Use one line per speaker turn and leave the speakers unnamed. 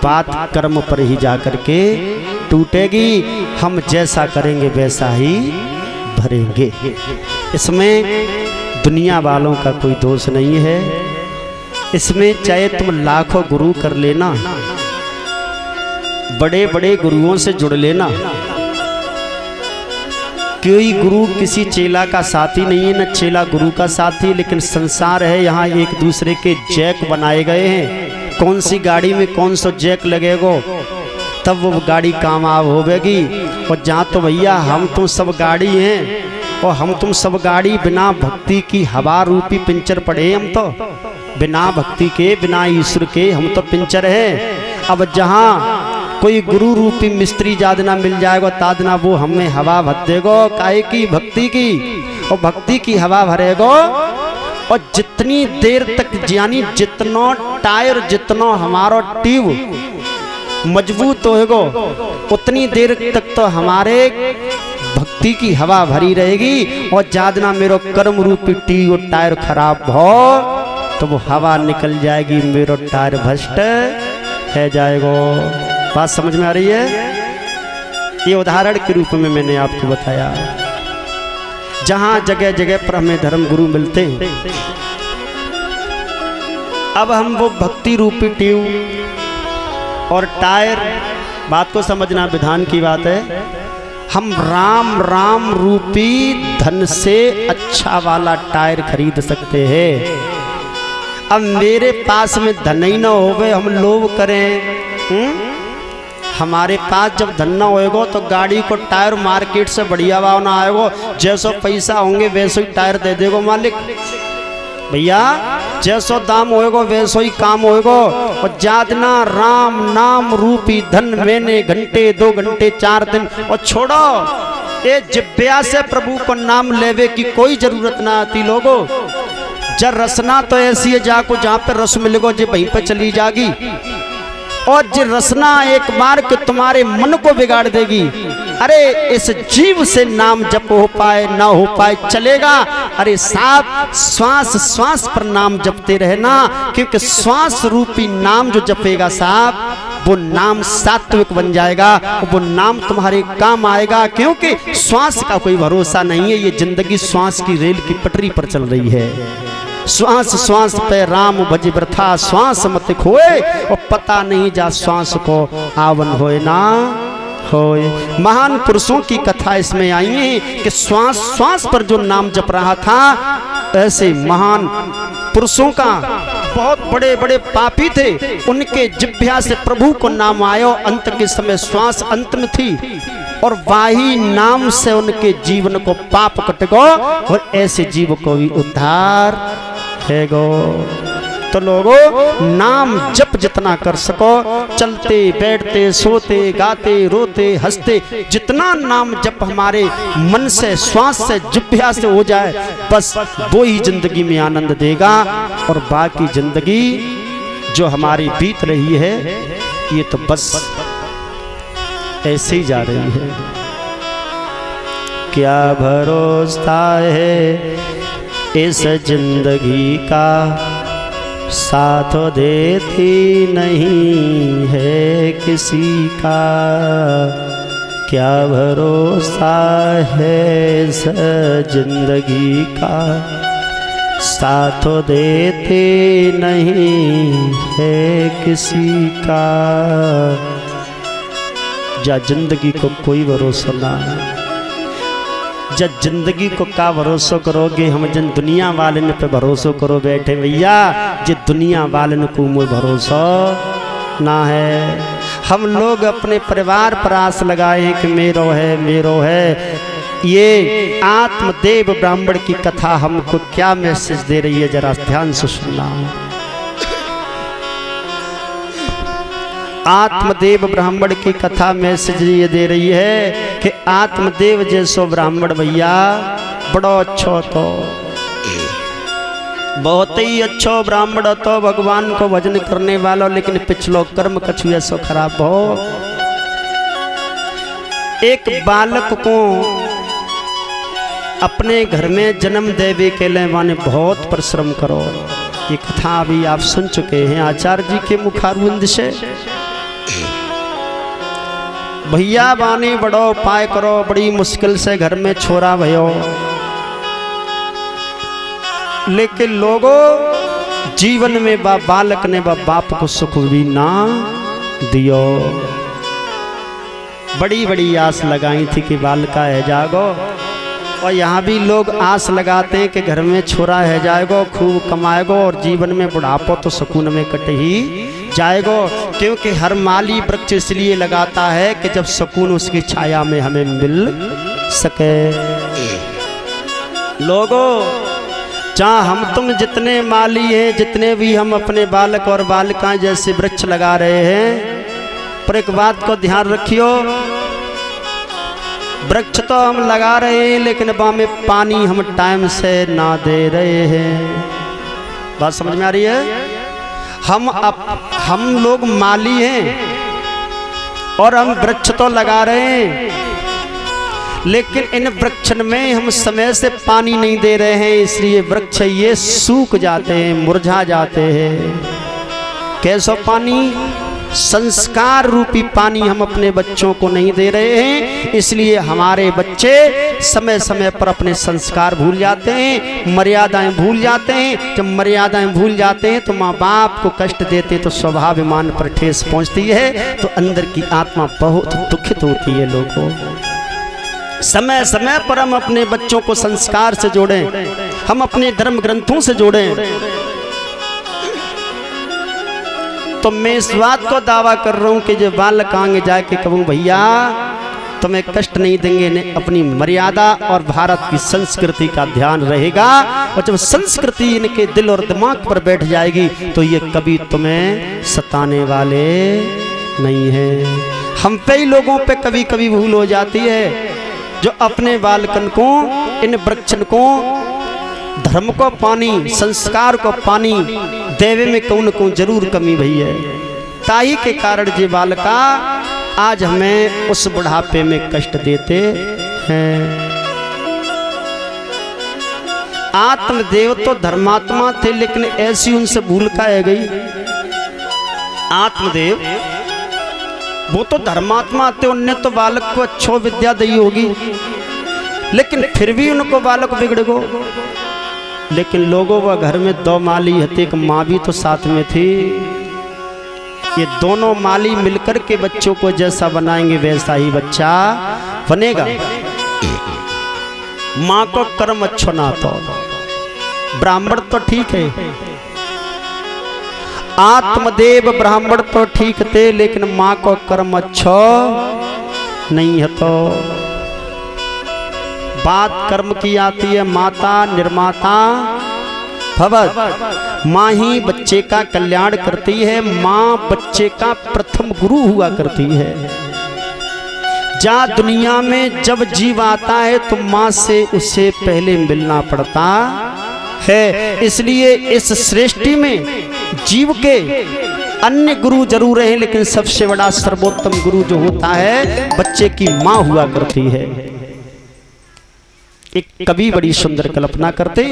बात कर्म पर ही जाकर के टूटेगी। हम जैसा करेंगे वैसा ही भरेंगे। इसमें दुनिया वालों का कोई दोष नहीं है। इसमें चाहे तुम लाखों गुरु कर लेना, बड़े बड़े गुरुओं से जुड़ लेना, कोई गुरु किसी चेला का साथी नहीं है, न चेला गुरु का साथी। लेकिन संसार है, यहाँ एक दूसरे के जैक बनाए गए हैं। कौन सी गाड़ी में कौन सा जैक लगेगो तब वो गाड़ी कामयाब होगी। और जहाँ तो भैया हम तुम सब गाड़ी हैं, और हम तुम सब गाड़ी बिना भक्ति की हवा रूपी पिंचर पड़े। हम तो बिना भक्ति के, बिना ईश्वर के हम तो पिंचर हैं। अब जहाँ कोई गुरु रूपी मिस्त्री जादना मिल जाएगा तादना वो हमें हवा भर देगो, काहे की भक्ति की, और भक्ति की हवा भरेगो। और जितनी देर तक यानी जितना टायर, जितना हमारा ट्यूब मजबूत होएगो उतनी देर तक तो हमारे भक्ति की हवा भरी रहेगी। और जादना मेरो कर्म रूपी ट्यूब टायर खराब हो तो वो हवा निकल जाएगी, मेरो टायर भ्रष्ट है जाएगो। बात समझ में आ रही है? ये उदाहरण के रूप में मैंने आपको बताया। जहां जगह जगह पर हमें धर्म गुरु मिलते हैं, अब हम वो भक्ति रूपी ट्यूब और टायर, बात को समझना, विधान की बात है। हम राम राम रूपी धन से अच्छा वाला टायर खरीद सकते हैं। अब मेरे पास में धन ही ना होवे, हम लोभ करें। हमारे पास जब धन ना होएगो तो गाड़ी को टायर मार्केट से बढ़िया भाव ना आएगो। जैसो पैसा होंगे वैसो ही टायर दे देगो मालिक। भैया जैसो दाम होएगो वैसो ही काम होएगो। और जादना राम नाम रूपी धन मैंने घंटे 2 घंटे 4 दिन, और छोड़ो ये जिब्या से प्रभु को नाम लेवे की कोई जरूरत ना आती लोगो। जब रसना तो ऐसी है जाको जहाँ पे रस मिलेगो जी वहीं पे चली जागी। और जो रसना एक बार के तुम्हारे मन को बिगाड़ देगी। अरे इस जीव से नाम जप हो पाए ना हो पाए चलेगा। अरे साथ श्वास श्वास पर नाम जपते रहना, क्योंकि श्वास रूपी नाम जो जपेगा साहब वो नाम सात्विक बन जाएगा, वो नाम तुम्हारे काम आएगा। क्योंकि श्वास का कोई भरोसा नहीं है। ये जिंदगी श्वास की रेल की पटरी पर चल रही है। श्वास श्वास पे राम भज वृथा, श्वास मत खोए, और पता नहीं जा श्वास को आवन होए ना होए। महान पुरुषों की कथा इसमें आई है कि श्वास श्वास पर जो नाम जप रहा था, ऐसे महान पुरुषों का, बहुत बड़े बड़े पापी थे, उनके जिह्वा से प्रभु को नाम आयो। अंत के समय श्वास अंत में थी और वाही नाम से उनके जीवन को पाप कट गो, और ऐसे जीव को भी उद्धार है गो। तो लोगों नाम जप जितना कर सको, चलते बैठते सोते गाते रोते हंसते, जितना नाम जप हमारे मन से श्वास से जिह्वा से हो जाए, बस वो ही जिंदगी में आनंद देगा। और बाकी जिंदगी जो हमारी बीत रही है ये तो बस ऐसे ही जा रही है। क्या भरोसा है इस जिंदगी का, साथ देती नहीं है किसी का। क्या भरोसा है इस जिंदगी का, साथ देती नहीं है किसी का। जा जिंदगी को कोई भरोसा ना, जब जिंदगी को का भरोसा करोगे। हम जन दुनिया वाले पे भरोसा करो बैठे भैया, जे दुनिया वाले को मोह भरोसा ना है। हम लोग अपने परिवार पर आस लगाए हैं कि मेरो है मेरो है। ये आत्मदेव ब्राह्मण की कथा हमको क्या मैसेज दे रही है, जरा ध्यान से सुनना। आत्मदेव ब्राह्मण की कथा मैसेज ये दे रही है कि आत्मदेव जैसो ब्राह्मण भैया बड़ो अच्छो तो, बहुत ही अच्छो ब्राह्मण तो, भगवान को भजन करने वाला, लेकिन पिछलो कर्म कछु ऐसो खराब हो। एक बालक को अपने घर में जन्म देवे के लिए माने बहुत परिश्रम करो। ये कथा अभी आप सुन चुके हैं आचार्य जी के मुखारविंद से। भैया बानी बड़ो उपाय करो, बड़ी मुश्किल से घर में छोरा भयो। लेकिन लोगों जीवन में बालक ने बाप को सुख भी ना दियो। बड़ी बड़ी आस लगाई थी कि बालका है जागो, और यहाँ भी लोग आस लगाते हैं कि घर में छोरा है जाएगो, खूब कमाएगो और जीवन में बुढ़ापो तो सुकून में कट ही जाएगो। क्योंकि हर माली वृक्ष इसलिए लगाता है कि जब सुकून उसकी छाया में हमें मिल सके। लोगों जहाँ हम तुम जितने माली हैं, जितने भी हम अपने बालक और बालिकाएं जैसे वृक्ष लगा रहे हैं, पर एक बात को ध्यान रखियो, वृक्ष तो हम लगा रहे हैं लेकिन वहाँ में पानी हम टाइम से ना दे रहे हैं। बात समझ में आ रही है? हम लोग माली हैं और हम वृक्ष तो लगा रहे हैं, लेकिन इन वृक्षन में हम समय से पानी नहीं दे रहे हैं, इसलिए वृक्ष ये सूख जाते हैं, मुरझा जाते हैं। कैसा पानी? संस्कार रूपी पानी हम अपने बच्चों को नहीं दे रहे हैं, इसलिए हमारे बच्चे समय समय पर अपने संस्कार भूल जाते हैं, मर्यादाएं भूल जाते हैं। जब मर्यादाएं भूल जाते हैं तो माँ बाप को कष्ट देते हैं, तो स्वाभिमान पर ठेस पहुंचती है, तो अंदर की आत्मा बहुत दुखित होती है। लोगों समय समय पर हम अपने बच्चों को संस्कार से जोड़ें, हम अपने धर्म ग्रंथों से जोड़ें। तो मैं इस बात को दावा कर रहा हूं कि जो बालक आगे जाके कहूँ भैया तुम्हें कष्ट नहीं देंगे, ने अपनी मर्यादा और भारत की संस्कृति का ध्यान रहेगा, और जब संस्कृति इनके दिल और दिमाग पर बैठ जाएगी तो ये कभी तुम्हें सताने वाले नहीं है। हम पे ही लोगों पे कभी कभी भूल हो जाती है, जो अपने बालकन को, इन वृक्षन को, धर्म को पानी, संस्कार को पानी देवे में कौन कौन जरूर कमी भई है। ताई के कारण जे बालका आज हमें उस बुढ़ापे में कष्ट देते हैं। आत्मदेव तो धर्मात्मा थे, लेकिन ऐसी उनसे भूल का है गई। आत्मदेव वो तो धर्मात्मा थे, उनने तो बालक को अच्छो विद्या दी होगी, लेकिन फिर भी उनको बालक बिगड़ गो। लेकिन लोगों वह घर में दो माली हते, एक माँ भी तो साथ में थी। ये दोनों माली मिलकर के बच्चों को जैसा बनाएंगे वैसा ही बच्चा बनेगा। माँ को कर्म अच्छो ना तो ब्राह्मण तो ठीक है, आत्मदेव ब्राह्मण तो ठीक थे, लेकिन माँ को कर्म अच्छो नहीं है। तो बात कर्म की आती है, माता निर्माता भवत। माँ ही बच्चे का कल्याण करती है, माँ बच्चे का प्रथम गुरु हुआ करती है। जा दुनिया में जब जीव आता है तो माँ से उसे पहले मिलना पड़ता है, इसलिए इस सृष्टि में जीव के अन्य गुरु जरूर हैं, लेकिन सबसे बड़ा सर्वोत्तम गुरु जो होता है बच्चे की माँ हुआ करती है। एक कवि बड़ी सुंदर कल्पना करते,